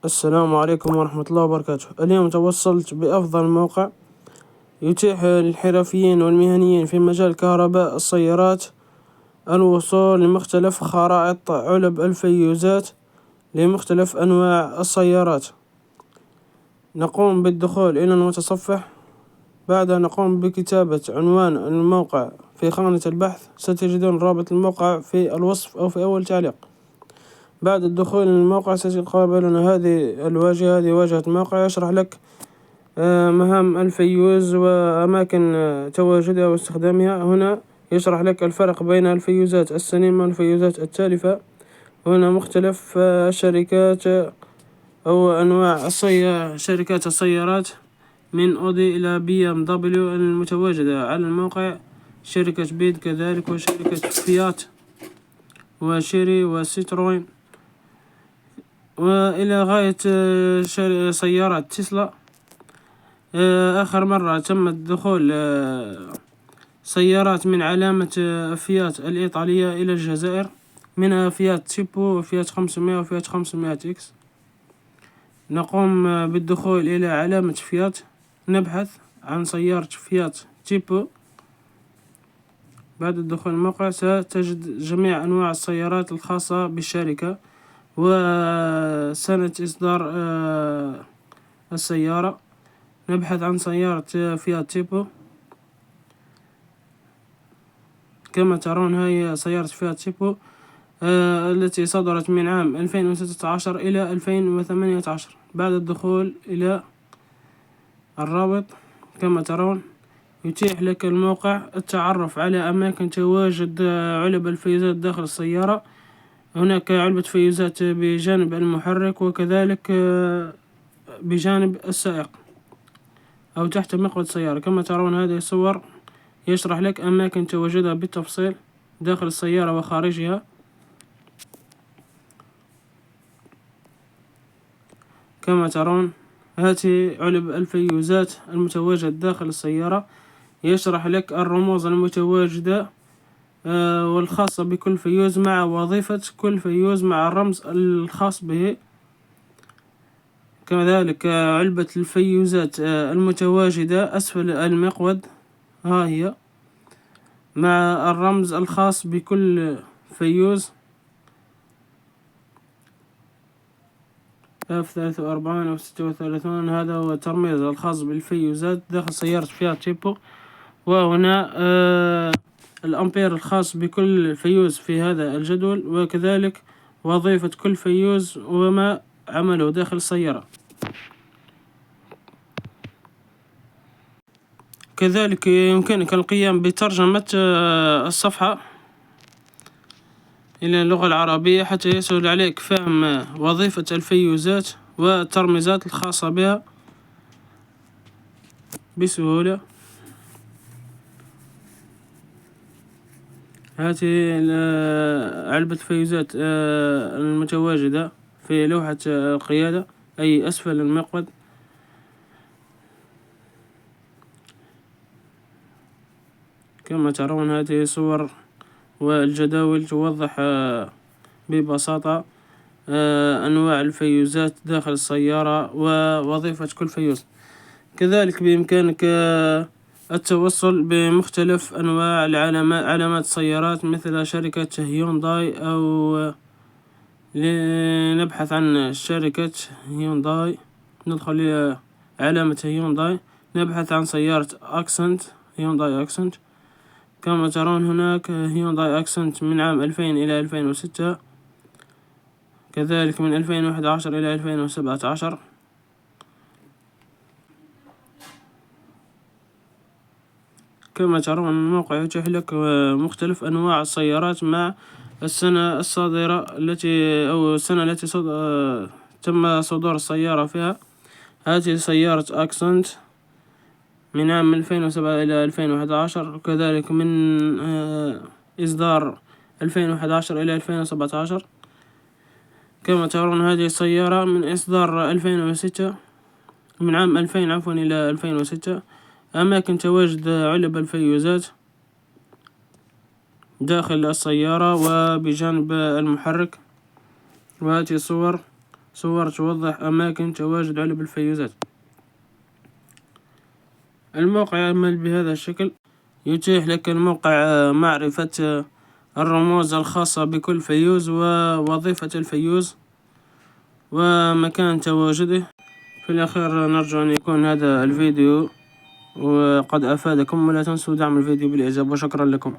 السلام عليكم ورحمة الله وبركاته. اليوم توصلت بأفضل موقع يتيح للحرفيين والمهنيين في مجال كهرباء السيارات الوصول لمختلف خرائط علب الفيوزات لمختلف أنواع السيارات. نقوم بالدخول إلى المتصفح، بعدها نقوم بكتابة عنوان الموقع في خانة البحث. ستجدون رابط الموقع في الوصف أو في أول تعليق. بعد الدخول للموقع ستقابلنا هذه الواجهة. هذه واجهة موقع يشرح لك مهام الفيوز وأماكن تواجدها واستخدامها. هنا يشرح لك الفرق بين الفيوزات السليمة والفيوزات التالفة. هنا مختلف الشركات أو أنواع شركات السيارات من أودي إلى BMW المتواجدة على الموقع، شركة بيد كذلك، وشركة فيات وشيري وسيتروين، وإلى غاية سيارات تسلا. آخر مرة تم الدخول سيارات من علامة فيات الإيطالية إلى الجزائر، منها فيات تيبو وفيات 500 وفيات 500 إكس. نقوم بالدخول إلى علامة فيات، نبحث عن سيارة فيات تيبو. بعد الدخول الموقع ستجد جميع أنواع السيارات الخاصة بالشركة وسنة إصدار السيارة. نبحث عن سيارة فيات تيبو. كما ترون هي سيارة فيات تيبو التي صدرت من عام 2016 إلى 2018. بعد الدخول إلى الرابط كما ترون يتيح لك الموقع التعرف على أماكن تواجد علب الفيوزات داخل السيارة. هناك علبة فيوزات بجانب المحرك وكذلك بجانب السائق أو تحت مقعد السيارة. كما ترون هذه الصور يشرح لك أماكن تواجدها بالتفصيل داخل السيارة وخارجها. كما ترون هذه علب الفيوزات المتواجد داخل السيارة. يشرح لك الرموز المتواجدة والخاصة بكل فيوز مع وظيفة كل فيوز مع الرمز الخاص به. كذلك علبة الفيوزات المتواجدة أسفل المقود، ها هي مع الرمز الخاص بكل فيوز F43 أو 36. هذا هو الترميز الخاص بالفيوزات داخل سيارة فيات تيبو. وهنا الأمبير الخاص بكل فيوز في هذا الجدول، وكذلك وظيفة كل فيوز وما عمله داخل السيارة. كذلك يمكنك القيام بترجمة الصفحة إلى اللغة العربية حتى يسهل عليك فهم وظيفة الفيوزات والترميزات الخاصة بها بسهولة. هذه علبة الفيوزات المتواجدة في لوحة القيادة أي أسفل المقود. كما ترون هذه صور والجداول توضح ببساطة أنواع الفيوزات داخل السيارة ووظيفة كل فيوز. كذلك بإمكانك التوصل بمختلف أنواع علامات السيارات مثل شركة هيونداي، أو لنبحث عن شركة هيونداي ندخل إلى علامة هيونداي، نبحث عن سيارة أكسنت، هيونداي أكسنت. كما ترون هناك هيونداي أكسنت من عام 2000 إلى 2006، كذلك من 2011 إلى 2017. كما ترون الموقع يتيح لك مختلف أنواع السيارات مع السنة الصادرة أو السنة التي تم صدور السيارة فيها. هذه سيارة أكسنت من عام 2007 إلى 2011، وكذلك من إصدار 2011 إلى 2017. كما ترون هذه السيارة من إصدار 2006، من عام 2000 عفوا إلى 2006. أماكن تواجد علب الفيوزات داخل السيارة وبجانب المحرك. وهذه صور صور توضح أماكن تواجد علب الفيوزات. الموقع يعمل بهذا الشكل، يتيح لك الموقع معرفة الرموز الخاصة بكل فيوز ووظيفة الفيوز ومكان تواجده. في الأخير نرجو أن يكون هذا الفيديو وقد أفادكم، ولا تنسوا دعم الفيديو بالإعجاب، وشكرا لكم.